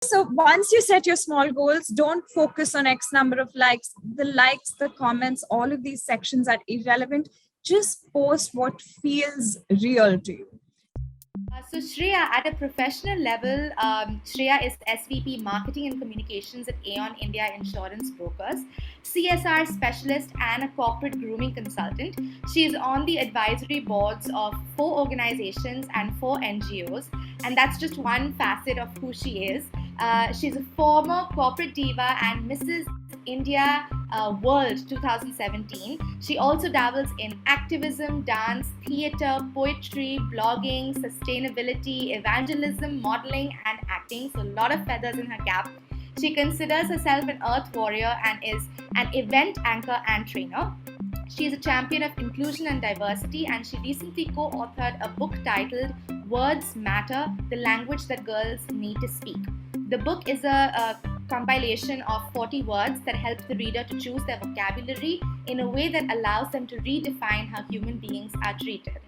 So once you set your small goals, don't focus on X number of likes. The likes, the comments, all of these sections are irrelevant. Just post what feels real to you. So Shreya, at a professional level, Shreya is SVP Marketing and Communications at Aon India Insurance Brokers, CSR specialist and a corporate grooming consultant. She is on the advisory boards of 4 organizations and 4 NGOs, and that's just one facet of who she is. She's a former corporate diva and Mrs. India World 2017. She also dabbles in activism, dance, theatre, poetry, blogging, sustainability, evangelism, modeling, and acting. So, a lot of feathers in her cap. She considers herself an earth warrior and is an event anchor and trainer. She is a champion of inclusion and diversity, and she recently co authored a book titled Words Matter, the Language That Girls Need to Speak. The book is a compilation of 40 words that help the reader to choose their vocabulary in a way that allows them to redefine how human beings are treated.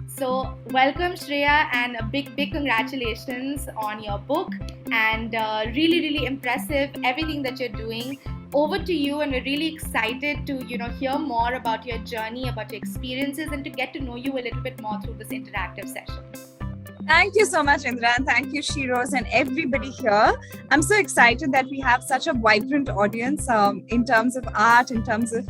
So, welcome Shreya, and a big congratulations on your book, and really impressive everything that you're doing. Over to you, and we're really excited to hear more about your journey, about your experiences, and to get to know you a little bit more through this interactive session. Thank you so much, Indra, and thank you, Shiroz, and everybody here. I'm so excited that we have such a vibrant audience in terms of art, in terms of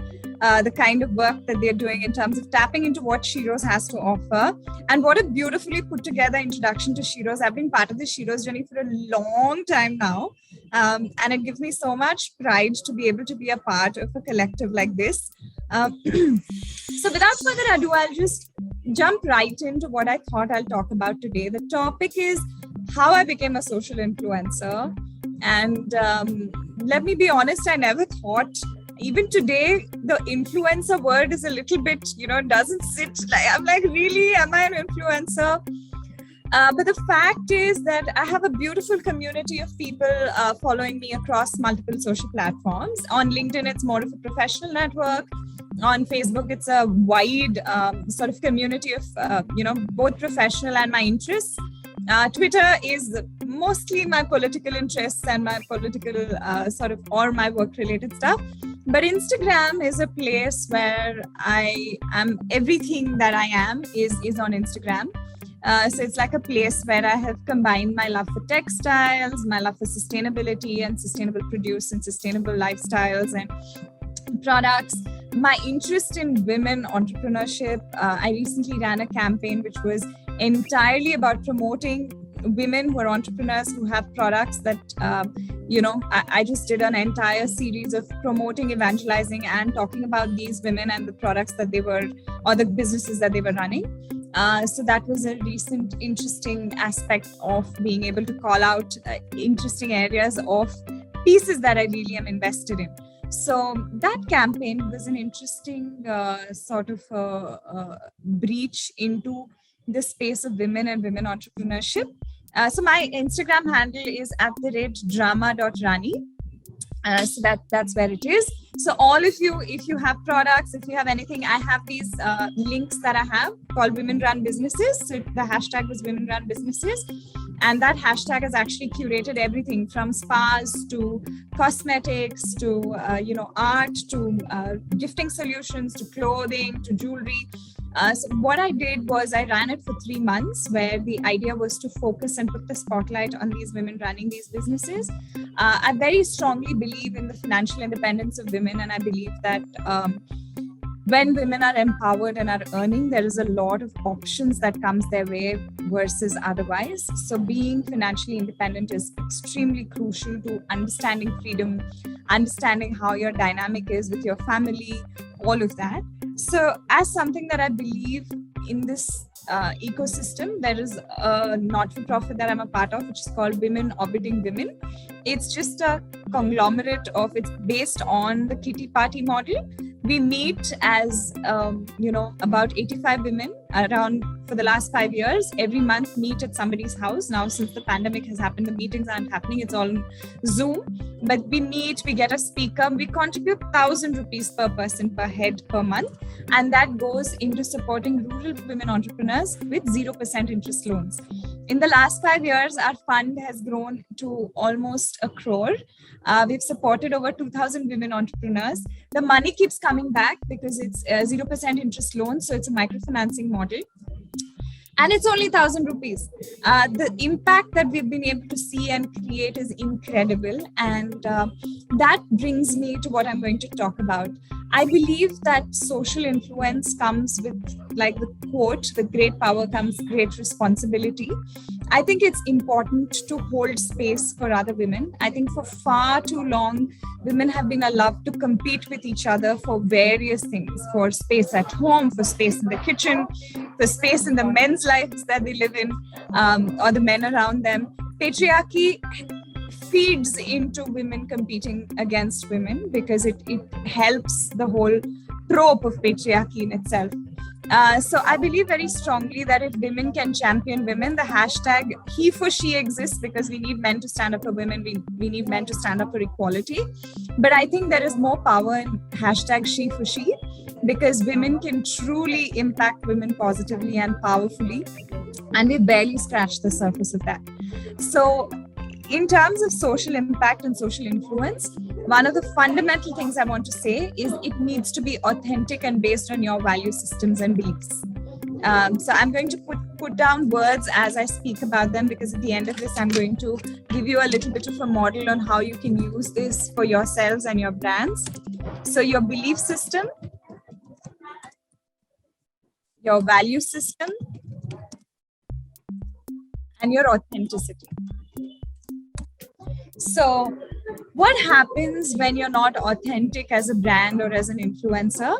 the kind of work that they're doing, in terms of tapping into what Shiroz has to offer. And what a beautifully put together introduction to Shiroz. I've been part of the Shiroz journey for a long time now. And it gives me so much pride to be able to be a part of a collective like this. So without further ado, I'll just jump right into what I thought I'll talk about today. The topic is how I became a social influencer. And let me be honest, I never thought, even today, the influencer word is a little bit, doesn't sit like, I'm like, really, am I an influencer? But the fact is that I have a beautiful community of people following me across multiple social platforms. On LinkedIn, it's more of a professional network. On Facebook, it's a wide sort of community of, both professional and my interests. Twitter is mostly my political interests and my political or my work-related stuff. But Instagram is a place where I am, everything that I am is on Instagram. So it's like a place where I have combined my love for textiles, my love for sustainability and sustainable produce and sustainable lifestyles and products, my interest in women entrepreneurship. I recently ran a campaign which was entirely about promoting women who are entrepreneurs who have products that, I just did an entire series of promoting, evangelizing, and talking about these women and the products that they were, or the businesses that they were running. So that was a recent interesting aspect of being able to call out interesting areas of pieces that I really am invested in. So that campaign was an interesting breach into the space of women and women entrepreneurship. So my Instagram handle is @drama.rani. So that's where it is. So all of you, if you have products, if you have anything, I have these links that I have called Women Run Businesses. So the hashtag was Women Run Businesses. And that hashtag has actually curated everything from spas to cosmetics to, art to gifting solutions to clothing to jewelry. So what I did was I ran it for 3 months, where the idea was to focus and put the spotlight on these women running these businesses. I very strongly believe in the financial independence of women, and I believe that when women are empowered and are earning, there is a lot of options that comes their way versus otherwise. So being financially independent is extremely crucial to understanding freedom, understanding how your dynamic is with your family, all of that. So as something that I believe in this ecosystem, there is a not-for-profit that I'm a part of, which is called Women Orbiting Women. It's just a conglomerate of, it's based on the Kitty Party model. We meet as, about 85 women around for the last 5 years. Every month meet at somebody's house. Now, since the pandemic has happened, the meetings aren't happening. It's all Zoom. But we meet, we get a speaker. We contribute 1,000 rupees per person per head per month. And that goes into supporting rural women entrepreneurs with 0% interest loans. In the last 5 years, our fund has grown to almost 1 crore. We've supported over 2,000 women entrepreneurs. The money keeps coming back because it's 0% interest loan, so it's a microfinancing model. And it's only 1,000 rupees. The impact that we've been able to see and create is incredible. And that brings me to what I'm going to talk about. I believe that social influence comes with, like the quote, with great power comes great responsibility. I think it's important to hold space for other women. I think for far too long, women have been allowed to compete with each other for various things, for space at home, for space in the kitchen, for space in the men's lives that they live in, or the men around them. Patriarchy feeds into women competing against women because it helps the whole trope of patriarchy in itself. So I believe very strongly that if women can champion women, the hashtag he for she exists because we need men to stand up for women. We need men to stand up for equality. But I think there is more power in hashtag she for she because women can truly impact women positively and powerfully. And we barely scratched the surface of that. So in terms of social impact and social influence, one of the fundamental things I want to say is it needs to be authentic and based on your value systems and beliefs. So I'm going to put down words as I speak about them because at the end of this, I'm going to give you a little bit of a model on how you can use this for yourselves and your brands. So your belief system, your value system, and your authenticity. So what happens when you're not authentic as a brand or as an influencer,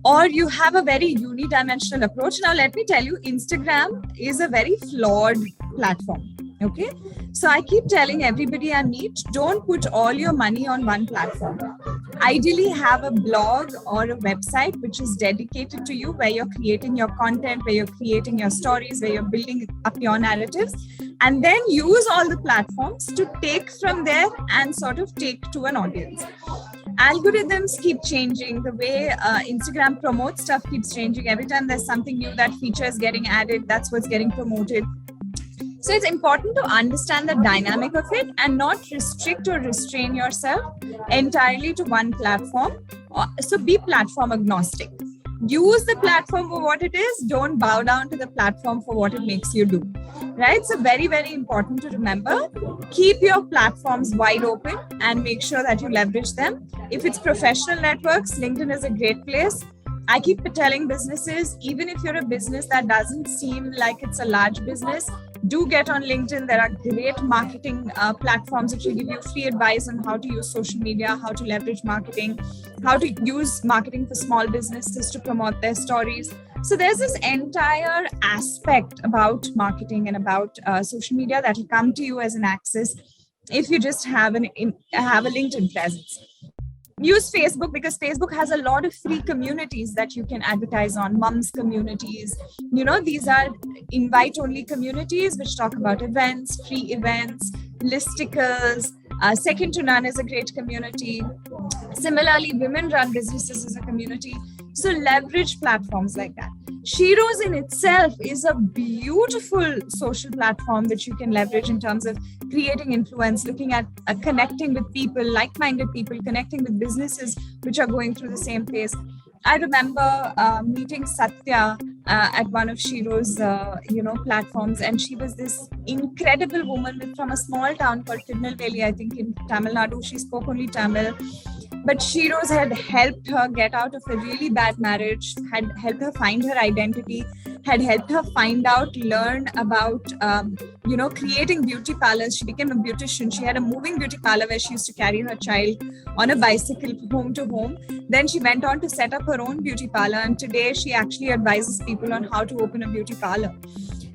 or you have a very unidimensional approach? Now, let me tell you, Instagram is a very flawed platform. Okay. So I keep telling everybody I meet, don't put all your money on one platform. Ideally, have a blog or a website which is dedicated to you, where you're creating your content, where you're creating your stories, where you're building up your narratives, and then use all the platforms to take from there and sort of take to an audience. Algorithms keep changing. The way Instagram promotes stuff keeps changing. Every time there's something new, that feature is getting added, that's what's getting promoted. So it's important to understand the dynamic of it and not restrict or restrain yourself entirely to one platform. So be platform agnostic. Use the platform for what it is. Don't bow down to the platform for what it makes you do. Right? So very, very important to remember. Keep your platforms wide open and make sure that you leverage them. If it's professional networks, LinkedIn is a great place. I keep telling businesses, even if you're a business that doesn't seem like it's a large business, do get on LinkedIn. There are great marketing platforms which will give you free advice on how to use social media, how to leverage marketing, how to use marketing for small businesses to promote their stories. So there's this entire aspect about marketing and about social media that will come to you as an access if you just have a LinkedIn presence. Use Facebook because Facebook has a lot of free communities that you can advertise on. Mums communities, these are invite only communities which talk about events, free events, listicles. Second to None is a great community. Similarly, Women Run Businesses is a community. So leverage platforms like that. Sheroes in itself is a beautiful social platform which you can leverage in terms of creating influence, looking at connecting with people, like-minded people, connecting with businesses which are going through the same pace. I remember meeting Satya at one of Sheroes, platforms, and she was this incredible woman from a small town called Tirunelveli, I think in Tamil Nadu. She spoke only Tamil. But Sheroes had helped her get out of a really bad marriage, had helped her find her identity, had helped her learn about, creating beauty parlors. She became a beautician. She had a moving beauty parlor where she used to carry her child on a bicycle home to home. Then she went on to set up her own beauty parlor. And today she actually advises people on how to open a beauty parlor.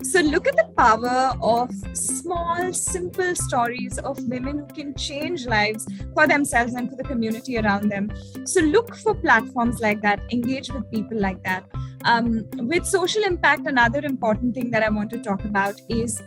So look at the power of small, simple stories of women who can change lives for themselves and for the community around them. So look for platforms like that, engage with people like that. With social impact, another important thing that I want to talk about is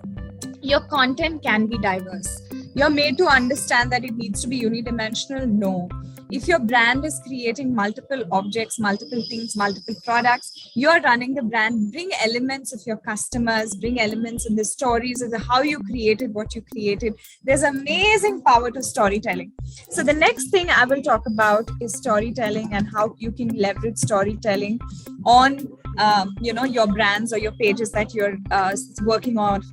your content can be diverse. You're made to understand that it needs to be unidimensional. No. If your brand is creating multiple objects, multiple things, multiple products, you're running the brand, bring elements of your customers, bring elements in the stories of how you created what you created. There's amazing power to storytelling. So the next thing I will talk about is storytelling and how you can leverage storytelling on your brands or your pages that you're working on,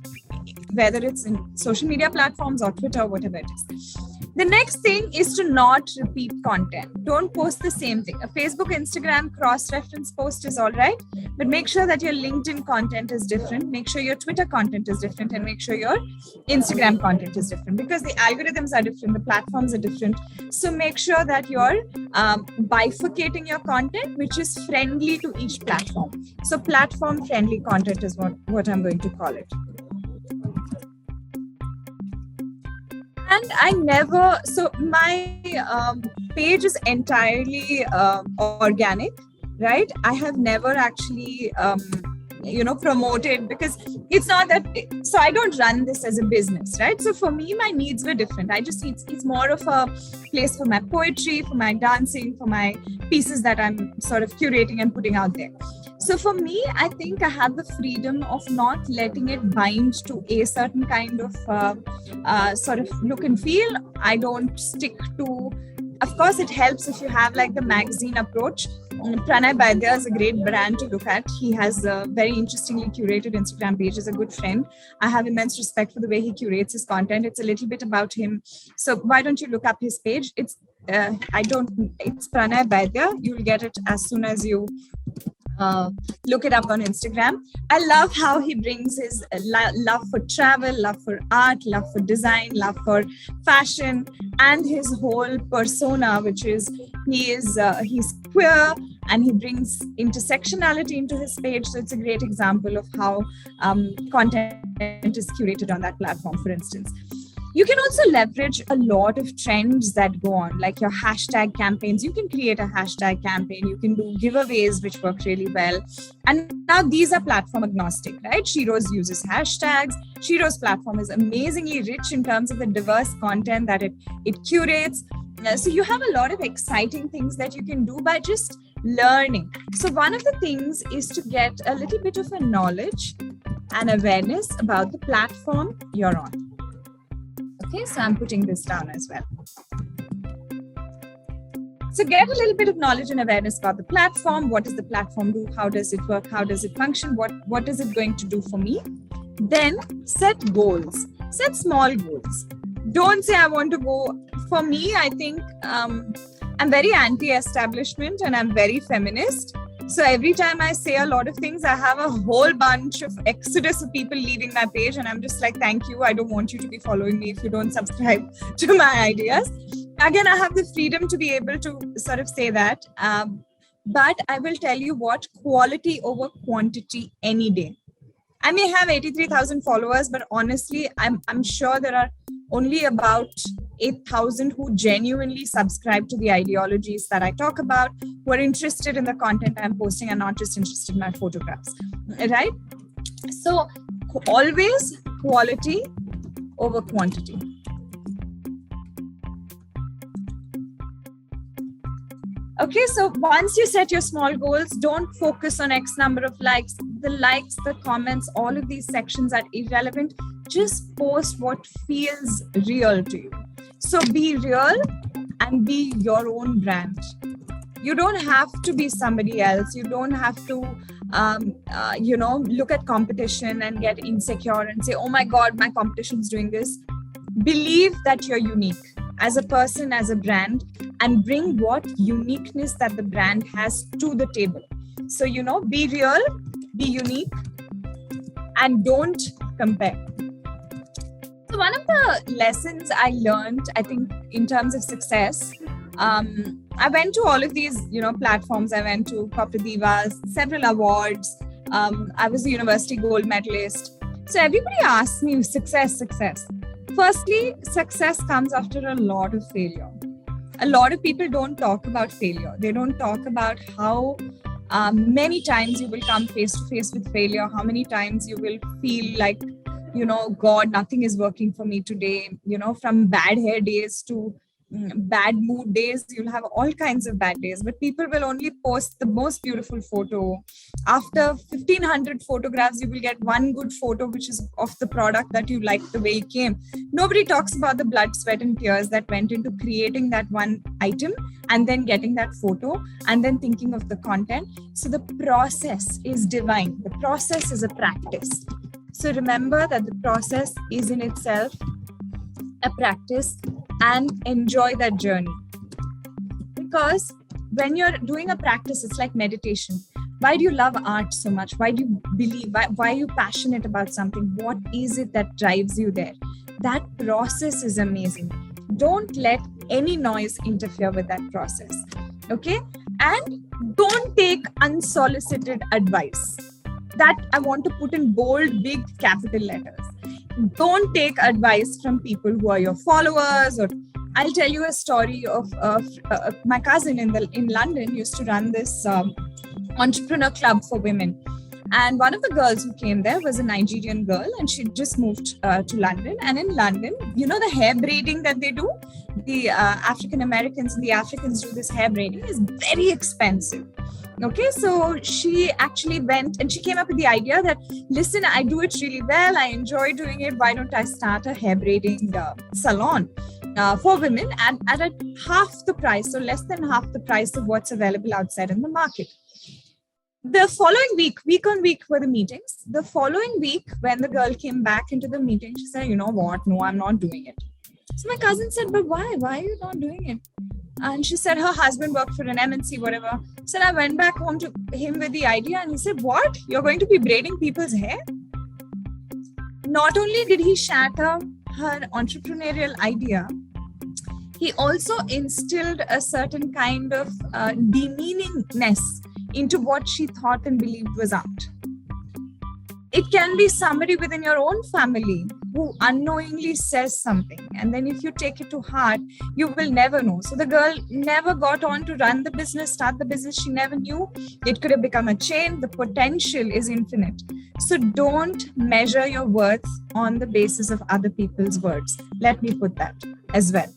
whether it's in social media platforms or Twitter, whatever it is. The next thing is to not repeat content. Don't post the same thing. A Facebook, Instagram cross-reference post is all right, but make sure that your LinkedIn content is different. Make sure your Twitter content is different, and make sure your Instagram content is different, because the algorithms are different, the platforms are different. So make sure that you're bifurcating your content, which is friendly to each platform. So platform-friendly content is what I'm going to call it. And my page is entirely organic, right? I have never actually, promoted, because it's not that, so I don't run this as a business, right? So for me, my needs were different. It's more of a place for my poetry, for my dancing, for my pieces that I'm sort of curating and putting out there. So for me, I think I have the freedom of not letting it bind to a certain kind of sort of look and feel. I don't stick to, of course, it helps if you have like the magazine approach. Pranay Baidya is a great brand to look at. He has a very interestingly curated Instagram page. He's a good friend. I have immense respect for the way he curates his content. It's a little bit about him. So why don't you look up his page? It's Pranay Baidya. You'll get it as soon as you look it up on Instagram. I love how he brings his love for travel, love for art, love for design, love for fashion, and his whole persona, which is he's queer and he brings intersectionality into his page. So it's a great example of how content is curated on that platform, for instance. You can also leverage a lot of trends that go on, like your hashtag campaigns. You can create a hashtag campaign. You can do giveaways, which work really well. And now these are platform agnostic, right? Sheroes uses hashtags. Sheroes platform is amazingly rich in terms of the diverse content that it curates. So you have a lot of exciting things that you can do by just learning. So one of the things is to get a little bit of a knowledge and awareness about the platform you're on. Okay, so I'm putting this down as well. So get a little bit of knowledge and awareness about the platform. What does the platform do? How does it work? How does it function? What is it going to do for me? Then set goals. Set small goals. Don't say I want to go. For me, I think I'm very anti-establishment and I'm very feminist. So every time I say a lot of things, I have a whole bunch of exodus of people leaving my page. And I'm just like, thank you. I don't want you to be following me if you don't subscribe to my ideas. Again, I have the freedom to be able to sort of say that. But I will tell you what, quality over quantity any day. I may have 83,000 followers, but honestly, I'm sure there are only about 8,000 who genuinely subscribe to the ideologies that I talk about, who are interested in the content I'm posting and not just interested in my photographs, right? So always quality over quantity. Okay, so once you set your small goals, don't focus on X number of likes. The likes, the comments, all of these sections are irrelevant. Just post what feels real to you. So be real and be your own brand. You don't have to be somebody else. You don't have to, look at competition and get insecure and say, oh my God, my competition is doing this. Believe that you're unique as a person, as a brand, and bring what uniqueness that the brand has to the table. So, be real, be unique, and don't compare. So one of the lessons I learned, I think, in terms of success, I went to all of these, platforms. I went to Corporate Divas, several awards. I was a university gold medalist. So everybody asks me, success. Firstly, success comes after a lot of failure. A lot of people don't talk about failure. They don't talk about how many times you will come face to face with failure, how many times you will feel like God, nothing is working for me today. From bad hair days to bad mood days, you'll have all kinds of bad days, but people will only post the most beautiful photo. After 1500 photographs, you will get one good photo, which is of the product that you like the way it came. Nobody talks about the blood, sweat, and tears that went into creating that one item and then getting that photo and then thinking of the content. So the process is divine. The process is a practice. So remember that the process is in itself a practice, and enjoy that journey. Because when you're doing a practice, it's like meditation. Why do you love art so much? Why do you believe? Why are you passionate about something? What is it that drives you there? That process is amazing. Don't let any noise interfere with that process. Okay? And don't take unsolicited advice. That I want to put in bold, big capital letters. Don't take advice from people who are your followers. Or I'll tell you a story of my cousin in London used to run this entrepreneur club for women. And one of the girls who came there was a Nigerian girl, and she just moved to London. And in London, the hair braiding that they do, the African Americans and the Africans do this hair braiding, is very expensive. Okay, so she actually went and she came up with the idea that, listen, I do it really well. I enjoy doing it. Why don't I start a hair braiding salon for women at half the price, or less than half the price of what's available outside in the market. The following week on week were the meetings. The following week, when the girl came back into the meeting, she said, you know what? No, I'm not doing it. So my cousin said, but why? Why are you not doing it? And she said her husband worked for an MNC, whatever. So I went back home to him with the idea, and he said, what? You're going to be braiding people's hair? Not only did he shatter her entrepreneurial idea, he also instilled a certain kind of demeaningness into what she thought and believed was art. It can be somebody within your own family who unknowingly says something. And then if you take it to heart, you will never know. So the girl never got on to run the business, start the business. She never knew it could have become a chain. The potential is infinite. So don't measure your worth on the basis of other people's words. Let me put that as well.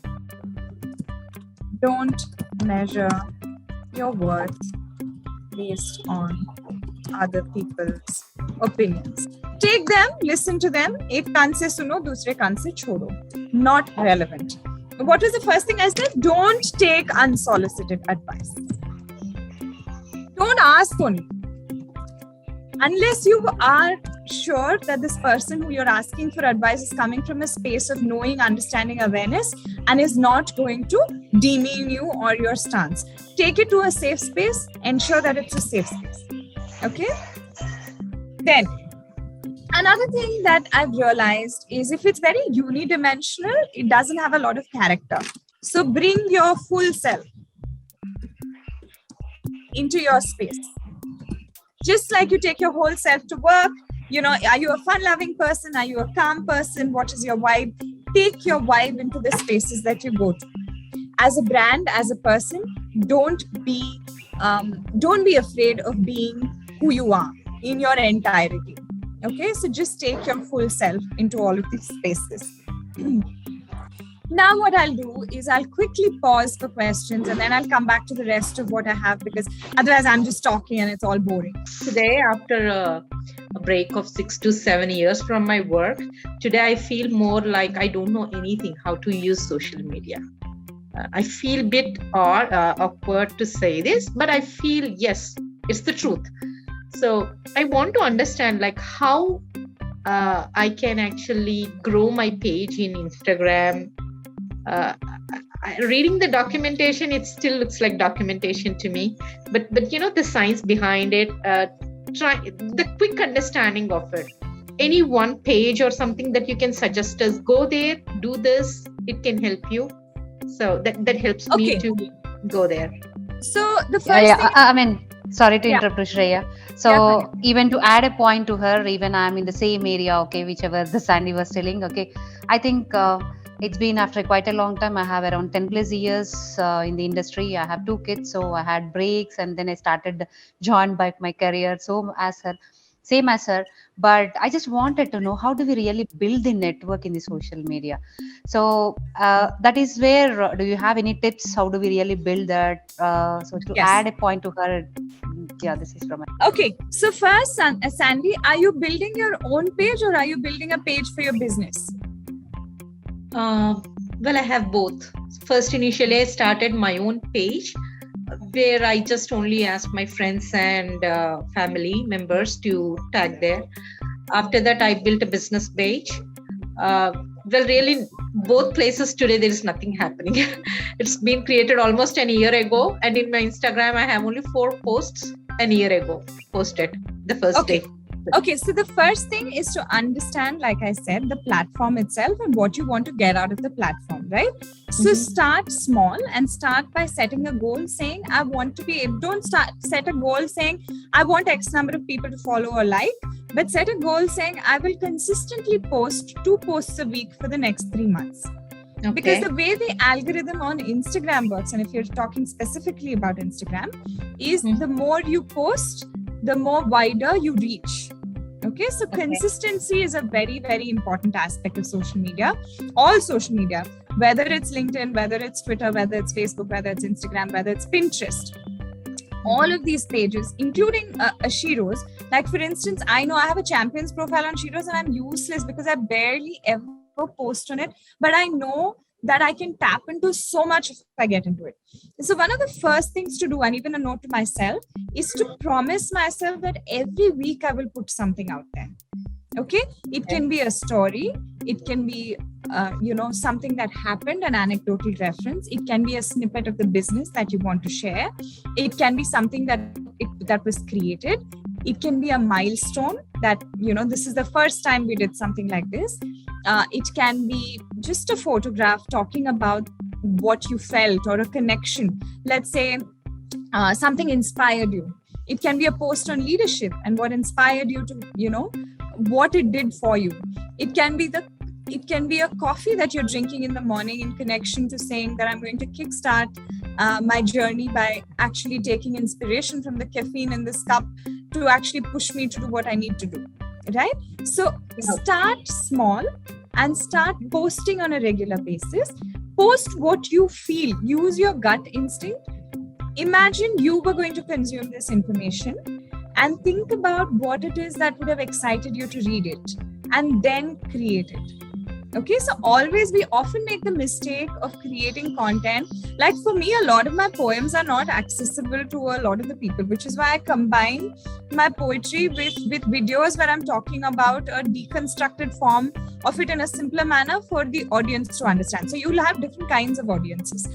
Don't measure your worth based on other people's opinions. Take them, listen to them. Ek kaan se suno, dusre kaan se chodo. Not relevant. What was the first thing I said? Don't take unsolicited advice. Don't ask only. Unless you are sure that this person who you're asking for advice is coming from a space of knowing, understanding, awareness, and is not going to demean you or your stance. Take it to a safe space. Ensure that it's a safe space. Okay? Then, another thing that I've realized is if it's very unidimensional, it doesn't have a lot of character. So bring your full self into your space. Just like you take your whole self to work, are you a fun-loving person? Are you a calm person? What is your vibe? Take your vibe into the spaces that you go to. As a brand, as a person, don't be afraid of being who you are in your entirety. Okay, so just take your full self into all of these spaces. Now what I'll do is I'll quickly pause for questions, and then I'll come back to the rest of what I have, because otherwise I'm just talking and it's all boring. Today, after a break of 6 to 7 years from my work, today I feel more like I don't know anything how to use social media. I feel a bit awkward to say this, but I feel, yes, it's the truth. So I want to understand how I can actually grow my page in Instagram. Reading the documentation, it still looks like documentation to me, but the science behind it, try the quick understanding of it. Any one page or something that you can suggest us, go there, do this, it can help you. So that helps me to go there. So the first thing, sorry to interrupt, Shreya. So even to add a point to her, even I'm in the same area, okay, whichever the Sandy was telling, okay. I think it's been after quite a long time. I have around 10 plus years in the industry. I have 2 kids, so I had breaks, and then I started joined by my career. So as her, same as her, but I just wanted to know, how do we really build the network in the social media? So that is where, do you have any tips? How do we really build that? So to Yes. add a point to her, yeah, this is from Okay, so first, Sandy, are you building your own page or are you building a page for your business? Well, I have both. First, initially, I started my own page where I just only asked my friends and family members to tag there. After that, I built a business page. Well, really, both places today, there is nothing happening. It's been created almost a year ago. And in my Instagram, I have only 4 posts a year ago posted the first day. Okay, so the first thing is to understand, like I said, the platform itself and what you want to get out of the platform, right? So start small and start by setting a goal saying, I want to be, don't set a goal saying, I want X number of people to follow or like, but set a goal saying, I will consistently post 2 posts a week for the next 3 months. Okay. Because the way the algorithm on Instagram works, and if you're talking specifically about Instagram, is the more you post, the more wider you reach. Okay, so consistency is a very, very important aspect of social media. All social media, whether it's LinkedIn, whether it's Twitter, whether it's Facebook, whether it's Instagram, whether it's Pinterest, all of these pages, including Sheroes. Like for instance, I know I have a champions profile on Sheroes and I'm useless because I barely ever post on it, but I know that I can tap into so much if I get into it. So one of the first things to do, and even a note to myself, is to promise myself that every week I will put something out there. Okay, it can be a story, it can be something that happened, an anecdotal reference, it can be a snippet of the business that you want to share, it can be something that was created, it can be a milestone that this is the first time we did something like this. It can be just a photograph talking about what you felt or a connection. Let's say something inspired you. It can be a post on leadership and what inspired you to, what it did for you. It can be a coffee that you're drinking in the morning in connection to saying that I'm going to kickstart my journey by actually taking inspiration from the caffeine in this cup to actually push me to do what I need to do. Right? So start small and start posting on a regular basis. Post what you feel. Use your gut instinct. Imagine you were going to consume this information and think about what it is that would have excited you to read it and then create it. Okay, so we often make the mistake of creating content. Like for me, a lot of my poems are not accessible to a lot of the people, which is why I combine my poetry with videos where I'm talking about a deconstructed form of it in a simpler manner for the audience to understand. So you'll have different kinds of audiences.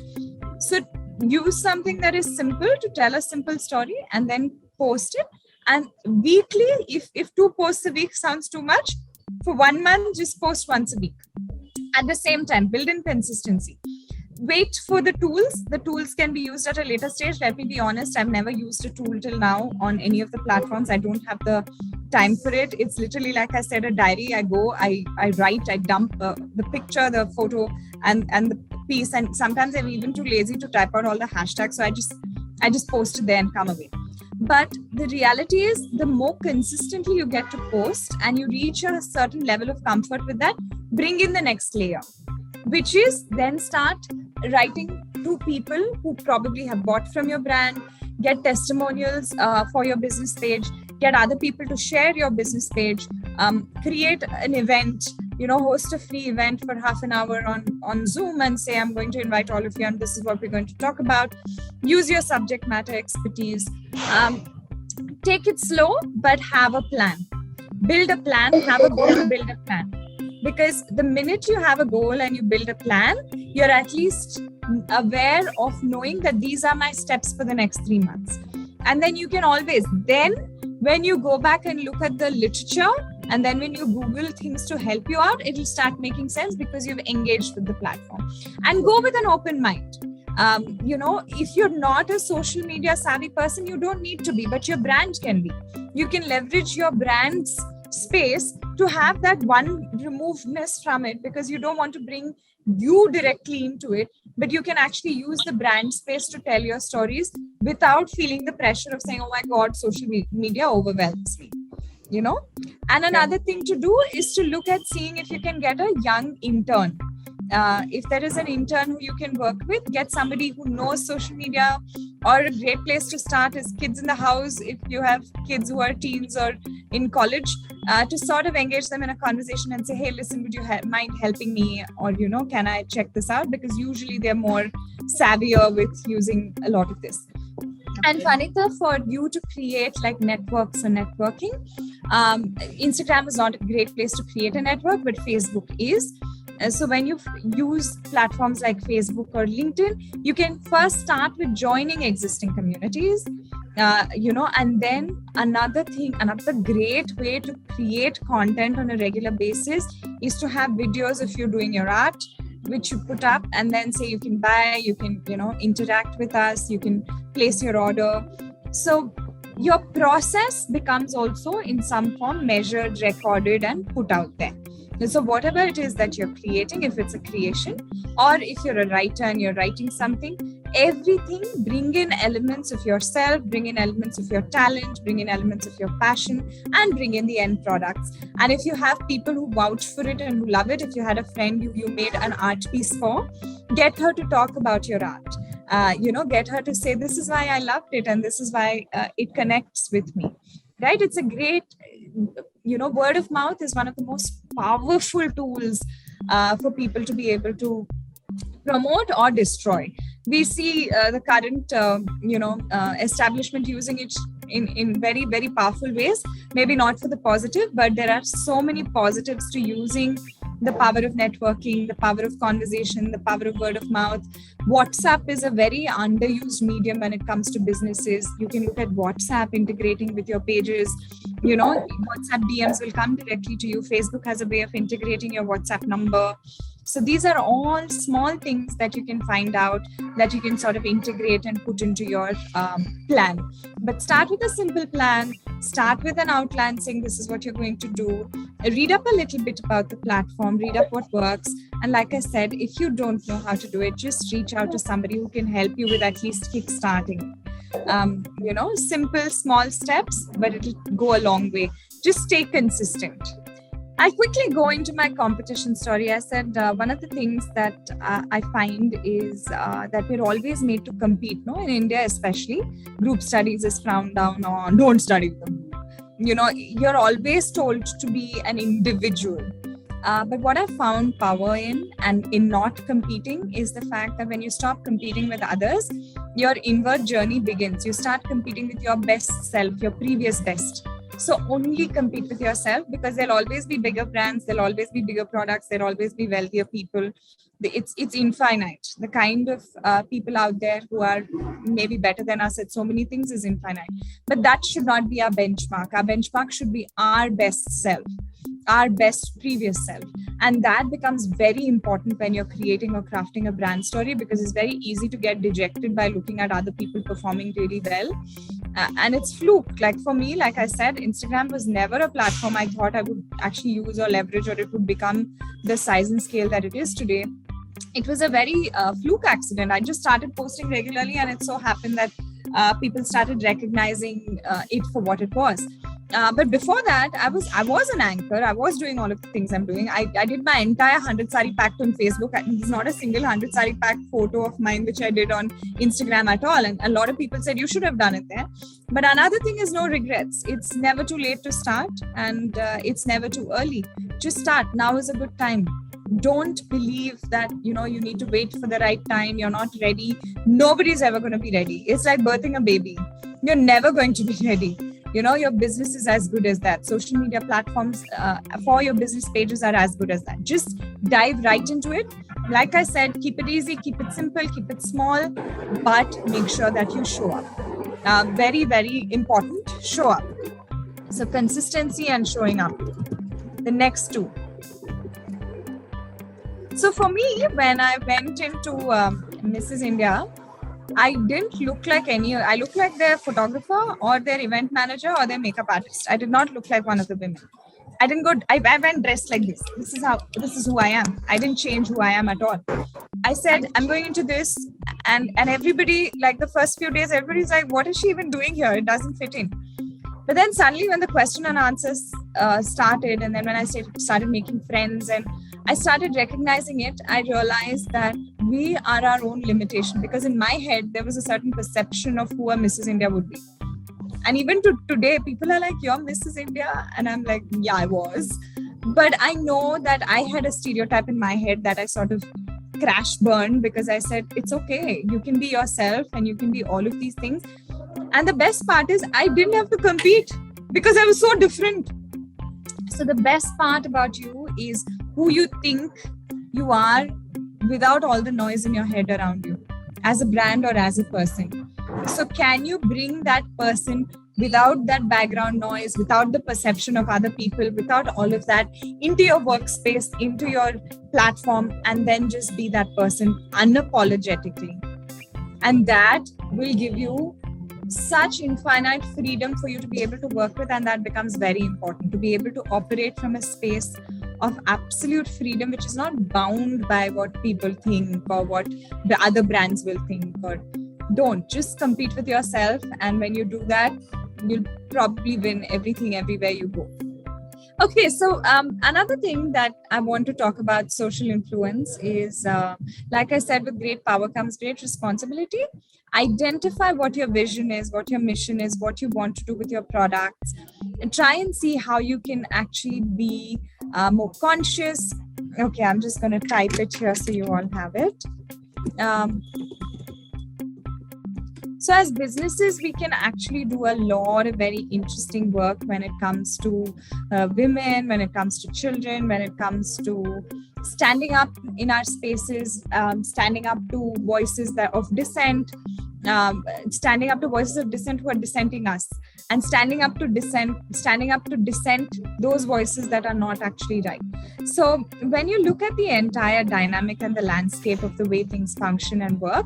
So use something that is simple to tell a simple story and then post it. And weekly, if 2 posts a week sounds too much, for 1 month, just post once a week. At the same time, build in consistency. Wait for the tools. The tools can be used at a later stage. Let me be honest, I've never used a tool till now on any of the platforms. I don't have the time for it. It's literally, like I said, a diary. I go, I write, I dump the picture, the photo, and the piece. And sometimes I'm even too lazy to type out all the hashtags. So I just post it there and come away. But the reality is, the more consistently you get to post and you reach a certain level of comfort with that, bring in the next layer, which is then start writing to people who probably have bought from your brand, get testimonials for your business page, get other people to share your business page, create an event, host a free event for half an hour on Zoom and say, I'm going to invite all of you and this is what we're going to talk about. Use your subject matter expertise. Take it slow, but have a plan. Build a plan, have a goal, build a plan. Because the minute you have a goal and you build a plan, you're at least aware of knowing that these are my steps for the next 3 months. And then you can always, when you go back and look at the literature, and then when you Google things to help you out, it'll start making sense because you've engaged with the platform. And go with an open mind. If you're not a social media savvy person, you don't need to be, but your brand can be. You can leverage your brand's space to have that one removedness from it because you don't want to bring you directly into it, but you can actually use the brand space to tell your stories without feeling the pressure of saying, oh my God, social media overwhelms me. you know. And another thing to do is to look at seeing if you can get a young intern. If there is an intern who you can work with, get somebody who knows social media. Or a great place to start is kids in the house. If you have kids who are teens or in college, to sort of engage them in a conversation and say, hey, listen, would you mind helping me? Or, you know, can I check this out? Because usually they're more savvier with using a lot of this. And Vanita, for you to create like networks or networking, Instagram is not a great place to create a network, but Facebook is. So when you use platforms like Facebook or LinkedIn, you can first start with joining existing communities, you know, and then another great way to create content on a regular basis is to have videos of you doing your art, which you put up and then say you can buy, you can, you know, interact with us, you can place your order. So your process becomes also in some form measured, recorded, and put out there. So whatever it is that you're creating, if it's a creation or if you're a writer and you're writing something, everything, bring in elements of yourself, bring in elements of your talent, bring in elements of your passion, and bring in the end products. And if you have people who vouch for it and who love it, if you had a friend you made an art piece for, get her to talk about your art. You know, get her to say, this is why I loved it and this is why it connects with me. Right? It's a great, you know, word of mouth is one of the most powerful tools for people to be able to promote or destroy. We see the current, establishment using it in very, very powerful ways. Maybe not for the positive, but there are so many positives to using the power of networking, the power of conversation, the power of word of mouth. WhatsApp is a very underused medium when it comes to businesses. You can look at WhatsApp integrating with your pages. You know, WhatsApp DMs will come directly to you. Facebook has a way of integrating your WhatsApp number. So these are all small things that you can find out that you can sort of integrate and put into your plan. But start with a simple plan, start with an outline saying this is what you're going to do. Read up a little bit about the platform, read up what works. And like I said, if you don't know how to do it, just reach out to somebody who can help you with at least kickstarting. You know, simple, small steps, but it'll go a long way. Just stay consistent. I quickly go into my competition story. I said one of the things that I find is that we're always made to compete. No, in India especially, group studies is frowned down on. Don't study them. You know, you're always told to be an individual. But what I found power in and in not competing is the fact that when you stop competing with others, your inward journey begins. You start competing with your best self, your previous best. So only compete with yourself, because there'll always be bigger brands, there'll always be bigger products, there'll always be wealthier people. It's infinite. The kind of people out there who are maybe better than us at so many things is infinite. But that should not be our benchmark. Our benchmark should be our best self, our best previous self. And that becomes very important when you're creating or crafting a brand story, because it's very easy to get dejected by looking at other people performing really well. And it's fluke. Like for me, like I said, Instagram was never a platform I thought I would actually use or leverage, or it would become the size and scale that it is today. It was a very fluke accident. I just started posting regularly, and it so happened that people started recognizing it for what it was. But before that, I was an anchor. I was doing all of the things I'm doing. I did my entire 100 sari pack on Facebook. There's not a single 100 sari pack photo of mine which I did on Instagram at all. And a lot of people said you should have done it there. But another thing is no regrets. It's never too late to start, and it's never too early. Just start. Now is a good time. Don't believe that, you need to wait for the right time. You're not ready. Nobody's ever going to be ready. It's like birthing a baby. You're never going to be ready. Your business is as good as that. Social media platforms for your business pages are as good as that. Just dive right into it. Like I said, keep it easy, keep it simple, keep it small, but make sure that you show up. Very, very important, show up. So consistency and showing up. The next two. So for me, when I went into Mrs. India, I didn't look like I looked like their photographer or their event manager or their makeup artist. I did not look like one of the women. I went dressed like this. This is who I am. I didn't change who I am at all. I said, I'm going into this, and everybody, like the first few days, everybody's like, what is she even doing here? It doesn't fit in. But then suddenly when the question and answers started, and then when I started making friends and I started recognizing it, I realized that we are our own limitation, because in my head, there was a certain perception of who a Mrs. India would be. And even to today, people are like, you're Mrs. India. And I'm like, yeah, I was. But I know that I had a stereotype in my head that I sort of crash burned, because I said, it's okay. You can be yourself and you can be all of these things. And the best part is I didn't have to compete because I was so different. So the best part about you is who you think you are without all the noise in your head around you, as a brand or as a person. So can you bring that person without that background noise, without the perception of other people, without all of that, into your workspace, into your platform, and then just be that person unapologetically? And that will give you such infinite freedom for you to be able to work with. And that becomes very important, to be able to operate from a space of absolute freedom, which is not bound by what people think or what the other brands will think. Or don't just compete with yourself. And when you do that, you'll probably win everything everywhere you go. Okay, so another thing that I want to talk about social influence is, like I said, with great power comes great responsibility. Identify what your vision is, what your mission is, what you want to do with your products, and try and see how you can actually be more conscious. Okay, I'm just going to type it here so you all have it. So as businesses, we can actually do a lot of very interesting work when it comes to women, when it comes to children, when it comes to standing up in our spaces, standing up to voices of dissent, standing up to voices of dissent who are dissenting us, and standing up to dissent those voices that are not actually right. So when you look at the entire dynamic and the landscape of the way things function and work,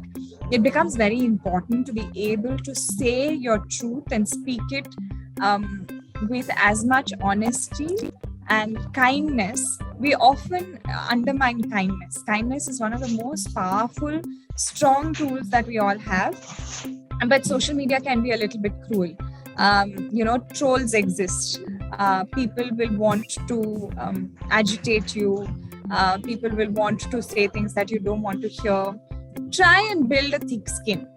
it becomes very important to be able to say your truth and speak it with as much honesty and kindness. We often undermine kindness. Kindness is one of the most powerful, strong tools that we all have. But social media can be a little bit cruel. Trolls exist. People will want to agitate you. People will want to say things that you don't want to hear. Try and build a thick skin,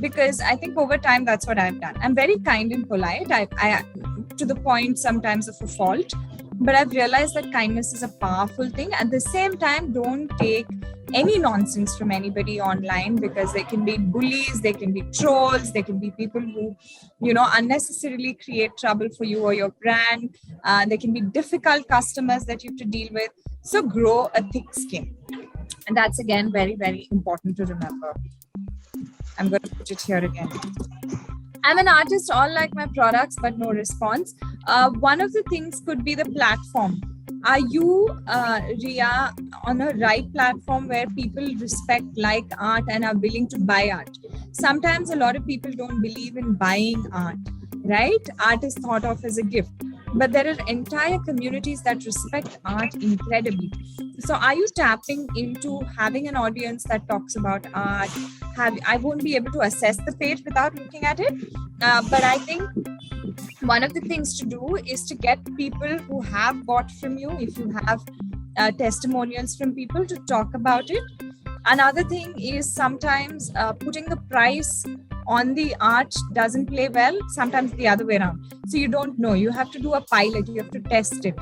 because I think over time, that's what I've done. I'm very kind and polite. I to the point sometimes of a fault, but I've realized that kindness is a powerful thing. At the same time, don't take any nonsense from anybody online, because they can be bullies, they can be trolls, they can be people who, unnecessarily create trouble for you or your brand. They can be difficult customers that you have to deal with. So grow a thick skin. And that's, again, very, very important to remember. I'm going to put it here again. I'm an artist, all like my products, but no response. One of the things could be the platform. Are you, Ria, on a right platform where people respect, like art, and are willing to buy art? Sometimes a lot of people don't believe in buying art, right? Art is thought of as a gift. But there are entire communities that respect art incredibly. So are you tapping into having an audience that talks about art? I won't be able to assess the page without looking at it. But I think one of the things to do is to get people who have bought from you, if you have testimonials from people, to talk about it. Another thing is sometimes putting the price on the art doesn't play well, sometimes the other way around. So you don't know, you have to do a pilot, you have to test it.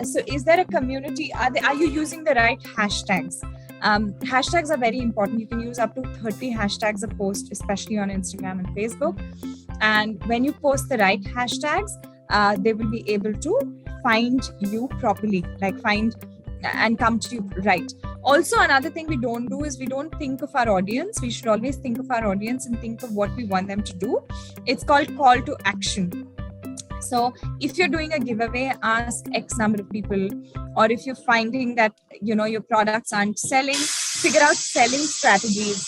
So is there a community? Are you using the right hashtags? Hashtags are very important. You can use up to 30 hashtags a post, especially on Instagram and Facebook. And when you post the right hashtags, they will be able to find you properly, like find and come to you right. Also, another thing we don't do is we don't think of our audience. We should always think of our audience and think of what we want them to do. It's called call to action. So if you're doing a giveaway, ask X number of people. Or if you're finding that, your products aren't selling, figure out selling strategies.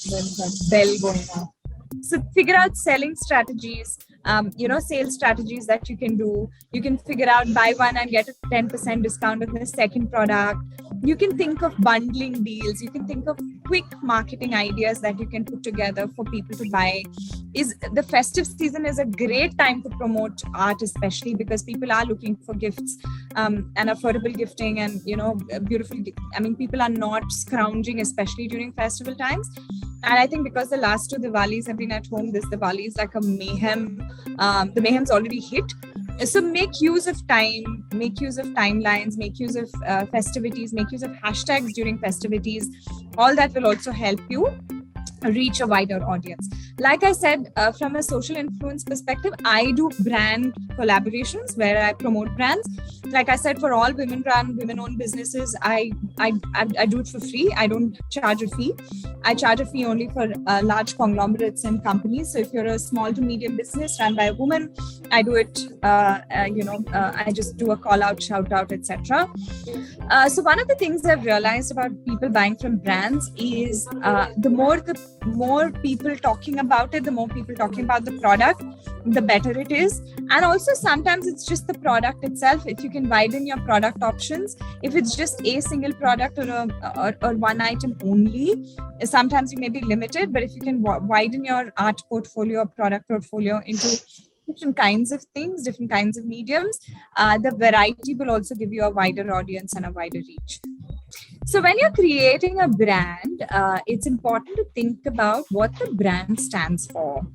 There's a bell going on. So figure out selling strategies. sales strategies that you can do. You can figure out buy one and get a 10% discount on the second product. You can think of bundling deals. You can think of quick marketing ideas that you can put together for people to buy. The festive season is a great time to promote art, especially because people are looking for gifts and affordable gifting and, beautiful. People are not scrounging, especially during festival times. And I think because the last two Diwalis have been at home, this Diwali is like a mayhem. The mayhem's already hit. So make use of time, make use of timelines, make use of festivities, make use of hashtags during festivities. All that will also help you reach a wider audience. Like I said, from a social influence perspective, I do brand collaborations where I promote brands. Like I said, for all women-run, women-owned businesses, I do it for free. I don't charge a fee. I charge a fee only for large conglomerates and companies. So if you're a small to medium business run by a woman, I do it. I just do a call out, shout out, etc. So one of the things I've realized about people buying from brands is the more people talking about it, the more people talking about the product, the better it is. And also sometimes it's just the product itself. If you can widen your product options, if it's just a single product or one item only, sometimes you may be limited. But if you can widen your art portfolio or product portfolio into different kinds of things, different kinds of mediums, the variety will also give you a wider audience and a wider reach. So when you're creating a brand, it's important to think about what the brand stands for.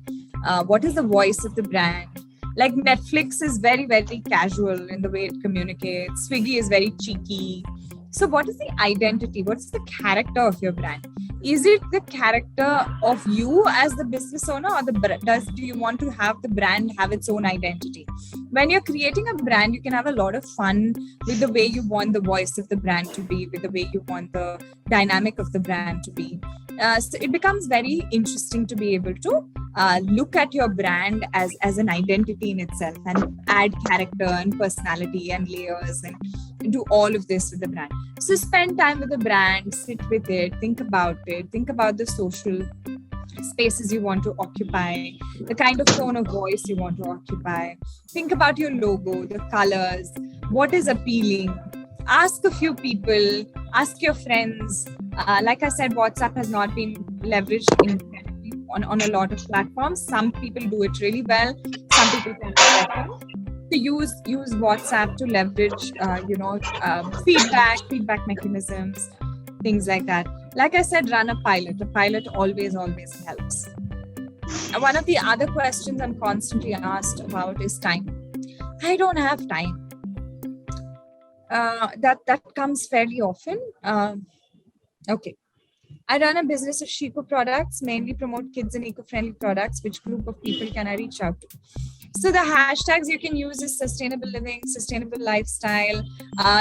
What is the voice of the brand? Like Netflix is very, very casual in the way it communicates. Swiggy is very cheeky. So what is the identity? What's the character of your brand? Is it the character of you as the business owner, or do you want to have the brand have its own identity? When you're creating a brand, you can have a lot of fun with the way you want the voice of the brand to be, with the way you want the dynamic of the brand to be. So it becomes very interesting to be able to look at your brand as an identity in itself and add character and personality and layers and do all of this with the brand. So spend time with the brand, sit with it, think about the social spaces you want to occupy, the kind of tone of voice you want to occupy. Think about your logo, the colors, what is appealing. Ask a few people, ask your friends. Like I said, WhatsApp has not been leveraged on a lot of platforms. Some people do it really well. Some people can do better. To use WhatsApp to leverage, feedback mechanisms, things like that. Like I said, run a pilot. A pilot always helps. One of the other questions I'm constantly asked about is time. I don't have time. That comes fairly often. Okay. I run a business of Shiko products, mainly promote kids and eco-friendly products. Which group of people can I reach out to? So the hashtags you can use is sustainable living, sustainable lifestyle.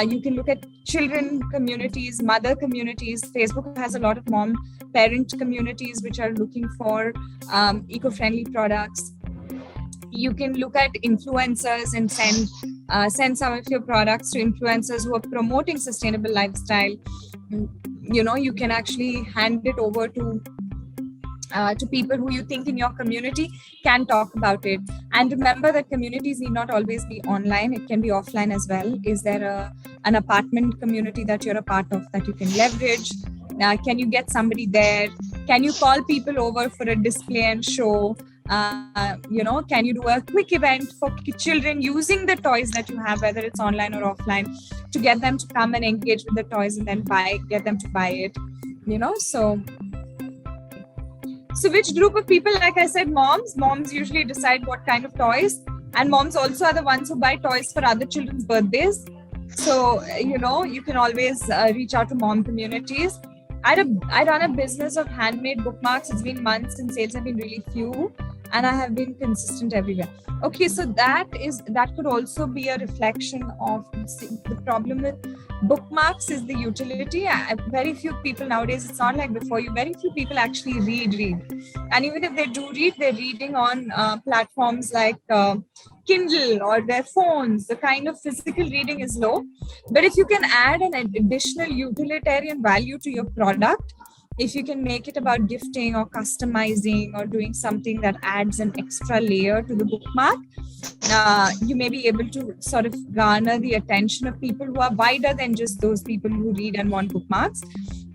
You can look at children communities, mother communities. Facebook has a lot of mom-parent communities which are looking for eco-friendly products. You can look at influencers and send some of your products to influencers who are promoting sustainable lifestyle. You can actually hand it over to people who you think in your community can talk about it. And remember that communities need not always be online. It can be offline as well. Is there an apartment community that you're a part of that you can leverage? Can you get somebody there? Can you call people over for a display and show? Can you do a quick event for children using the toys that you have, whether it's online or offline, to get them to come and engage with the toys and then get them to buy it, So which group of people? Like I said, moms usually decide what kind of toys, and moms also are the ones who buy toys for other children's birthdays. So, you can always reach out to mom communities. I run a business of handmade bookmarks. It's been months and sales have been really few, and I have been consistent everywhere. Okay, so that could also be a reflection of the problem with bookmarks is the utility. Very few people nowadays, it's not like before, very few people actually read. And even if they do read, they're reading on platforms like Kindle or their phones. The kind of physical reading is low. But if you can add an additional utilitarian value to your product, if you can make it about gifting or customizing or doing something that adds an extra layer to the bookmark, you may be able to sort of garner the attention of people who are wider than just those people who read and want bookmarks.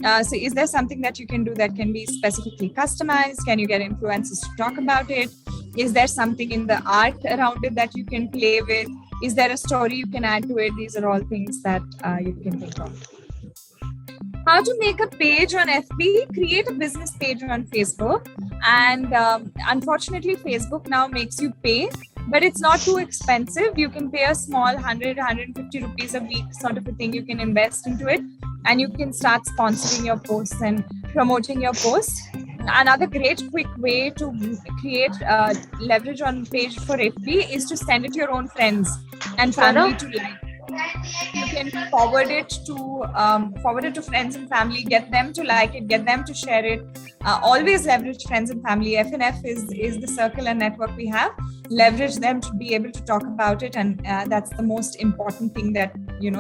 So is there something that you can do that can be specifically customized? Can you get influencers to talk about it? Is there something in the art around it that you can play with? Is there a story you can add to it? These are all things that you can think of. How to make a page on FB? Create a business page on Facebook. And unfortunately, Facebook now makes you pay, but it's not too expensive. You can pay a small 100, 150 rupees a week sort of a thing. You can invest into it and you can start sponsoring your posts and promoting your posts. Another great quick way to create leverage on page for FB is to send it to your own friends and family to like. You can forward it to friends and family, get them to like it, get them to share it. Always leverage friends and family. FNF is the circle and network we have. Leverage them to be able to talk about it, and that's the most important thing that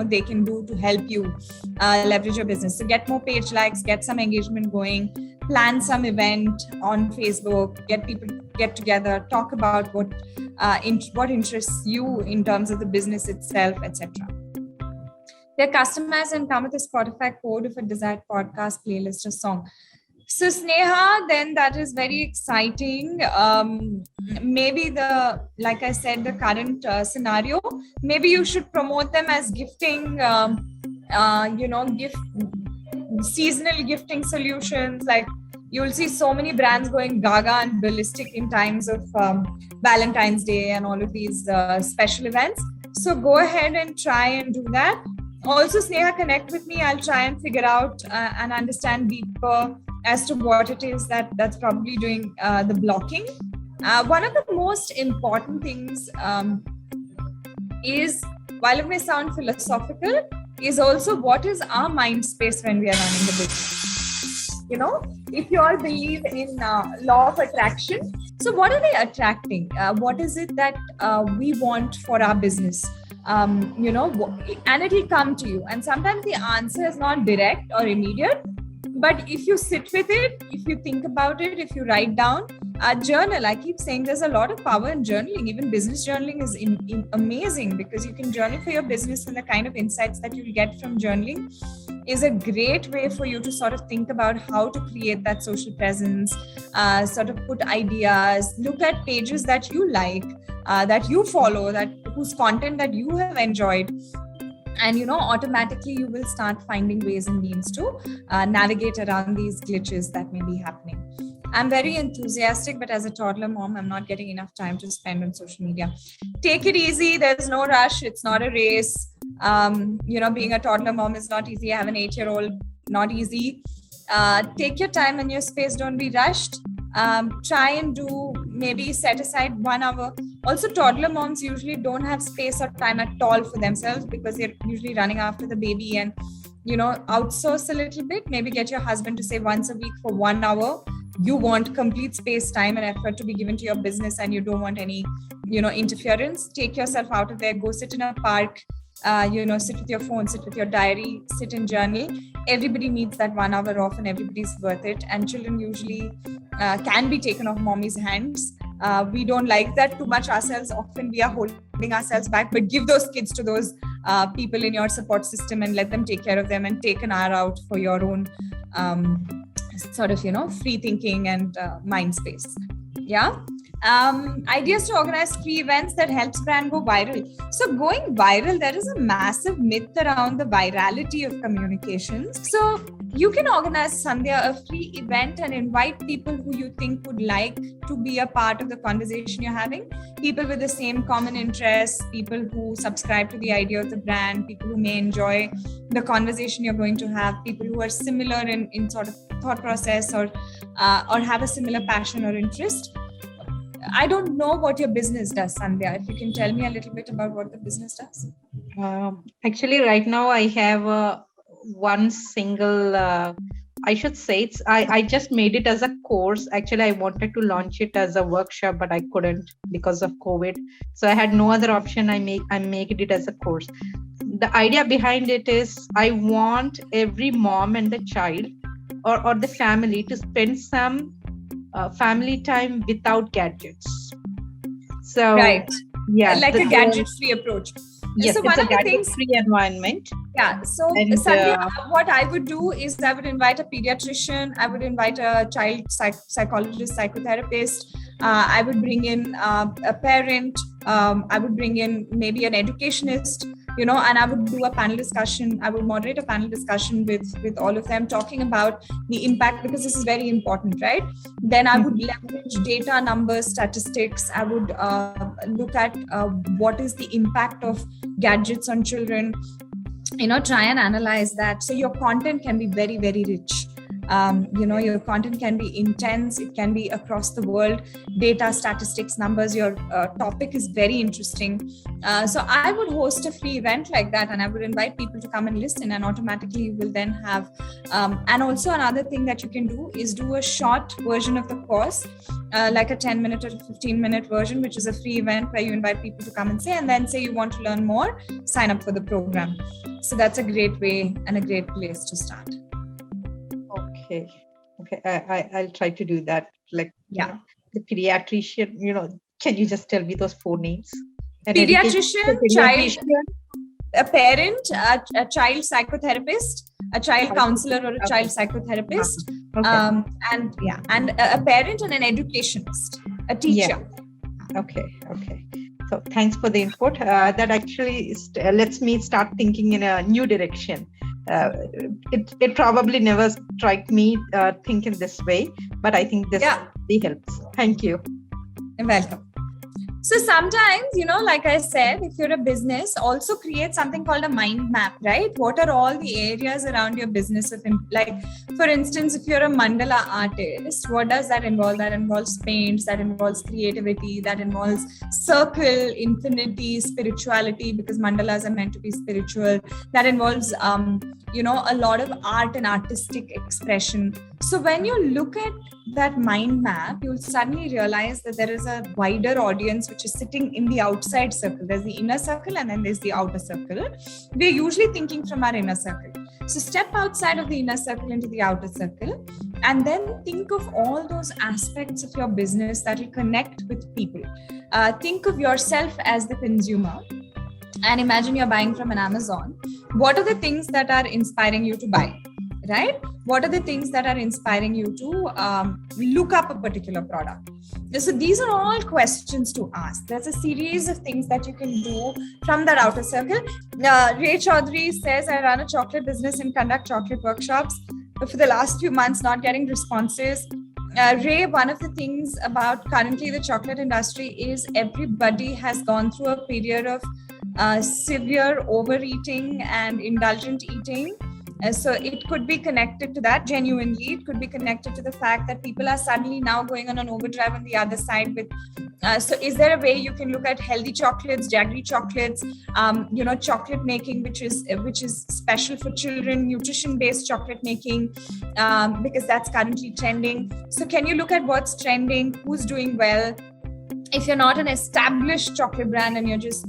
they can do to help you leverage your business. So get more page likes, get some engagement going, plan some event on Facebook, get people get together, talk about what interests you in terms of the business itself, etc. They're customized and come with a Spotify code of a desired podcast, playlist, or song. So Sneha, then that is very exciting. Maybe like I said, the current scenario, maybe you should promote them as gifting, seasonal gifting solutions. Like you'll see so many brands going gaga and ballistic in times of Valentine's Day and all of these special events. So go ahead and try and do that. Also, Sneha, connect with me. I'll try and figure out and understand deeper as to what it is that's probably doing the blocking. One of the most important things is, while it may sound philosophical, is also what is our mind space when we are running the business. If you all believe in law of attraction, so what are they attracting? What is it that we want for our business? And it'll come to you. And sometimes the answer is not direct or immediate, but if you sit with it, if you think about it, if you write down, journal. I keep saying there's a lot of power in journaling. Even business journaling is amazing, because you can journal for your business, and the kind of insights that you'll get from journaling is a great way for you to sort of think about how to create that social presence, sort of put ideas, look at pages that you like, that you follow, whose content that you have enjoyed. And automatically you will start finding ways and means to navigate around these glitches that may be happening. I'm very enthusiastic, but as a toddler mom, I'm not getting enough time to spend on social media. Take it easy. There's no rush. It's not a race. Being a toddler mom is not easy. I have an 8-year-old, not easy. Take your time and your space. Don't be rushed. Try and maybe set aside 1 hour. Also, toddler moms usually don't have space or time at all for themselves, because they're usually running after the baby, and outsource a little bit. Maybe get your husband to say once a week for 1 hour. You want complete space, time, and effort to be given to your business, and you don't want any interference. Take yourself out of there. Go sit in a park. Sit with your phone, sit with your diary, sit and journal. Everybody needs that 1 hour off, and everybody's worth it. And children usually can be taken off mommy's hands. We don't like that too much ourselves. Often we are holding ourselves back, but give those kids to those people in your support system and let them take care of them, and take an hour out for your own sort of, free thinking and mind space. Yeah. Ideas to organize free events that helps brand go viral. So going viral, there is a massive myth around the virality of communications. So you can organize, Sandhya, a free event and invite people who you think would like to be a part of the conversation you're having. People with the same common interests, people who subscribe to the idea of the brand, people who may enjoy the conversation you're going to have, people who are similar in sort of thought process or have a similar passion or interest. I don't know what your business does, Sandhya. If you can tell me a little bit about what the business does. Actually, right now I have one single, I should say I just made it as a course. Actually, I wanted to launch it as a workshop, but I couldn't because of COVID. So I had no other option. I made it as a course. The idea behind it is I want every mom and the child, or the family to spend some family time without gadgets. So Right. yeah, Like a gadget-free approach. yes, So it's one a of the things, gadget-free environment. yeah. So And, Sandhya, what I would do is I would invite a pediatrician, I would invite a child psychologist, psychotherapist. I would bring in a parent. I would bring in maybe an educationist, and I would do a panel discussion. I would moderate a panel discussion with all of them, talking about the impact, because this is very important, right? Then I would leverage data, numbers, statistics. I would look at what is the impact of gadgets on children, try and analyze that. So your content can be very, very rich. Your content can be intense. It can be across the world, data, statistics, numbers. Your topic is very interesting. So I would host a free event like that, and I would invite people to come and listen, and automatically you will then have, and also another thing that you can do is do a short version of the course, like a 10-minute or 15-minute version, which is a free event where you invite people to come and say, and then say you want to learn more, sign up for the program. So that's a great way and a great place to start. Okay. I'll try to do that. Like, Yeah. The pediatrician, can you just tell me those 4 names? Pediatrician, a parent, a child psychotherapist, a child counselor or a child psychotherapist, Okay. and a parent and an educationist, a teacher. Okay. So thanks for the input. That actually lets me start thinking in a new direction. It probably never struck me think in this way, but I think this really helps. Thank you. You're welcome. So sometimes, like I said, if you're a business, also create something called a mind map, right? What are all the areas around your business like, for instance, if you're a mandala artist, what does that involve? That involves paints, that involves creativity, that involves circle, infinity, spirituality, because mandalas are meant to be spiritual. That involves, a lot of art and artistic expression. So when you look at that mind map, you'll suddenly realize that there is a wider audience which is sitting in the outside circle. There's the inner circle and then there's the outer circle. We're usually thinking from our inner circle. So step outside of the inner circle into the outer circle, and then think of all those aspects of your business that will connect with people. Think of yourself as the consumer, and imagine you're buying from an Amazon. What are the things that are inspiring you to buy? Right? What are the things that are inspiring you to look up a particular product? So these are all questions to ask. There's a series of things that you can do from that outer circle. Ray Chaudhary says, I run a chocolate business and conduct chocolate workshops. But for the last few months, not getting responses. Ray, one of the things about currently the chocolate industry is everybody has gone through a period of severe overeating and indulgent eating. So it could be connected to that genuinely. It could be connected to the fact that people are suddenly now going on an overdrive on the other side with. So is there a way you can look at healthy chocolates, jaggery chocolates, chocolate making, which is special for children, nutrition-based chocolate making, because that's currently trending. So can you look at what's trending, who's doing well? If you're not an established chocolate brand and you're just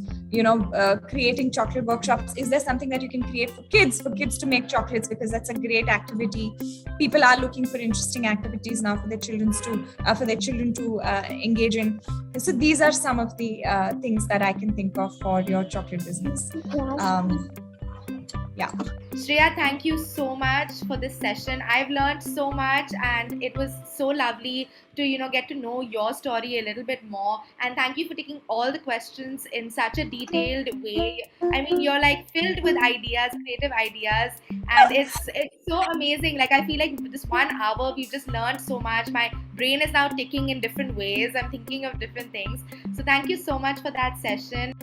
creating chocolate workshops, is there something that you can create for kids to make chocolates, because that's a great activity. People are looking for interesting activities now for their children to engage in. So these are some of the things that I can think of for your chocolate business. Yeah. Shreya, thank you so much for this session. I've learned so much, and it was so lovely to get to know your story a little bit more. And thank you for taking all the questions in such a detailed way. I mean, you're like filled with ideas, creative ideas, and it's so amazing. Like, I feel like this 1 hour we've just learned so much. My brain is now ticking in different ways. I'm thinking of different things. So thank you so much for that session.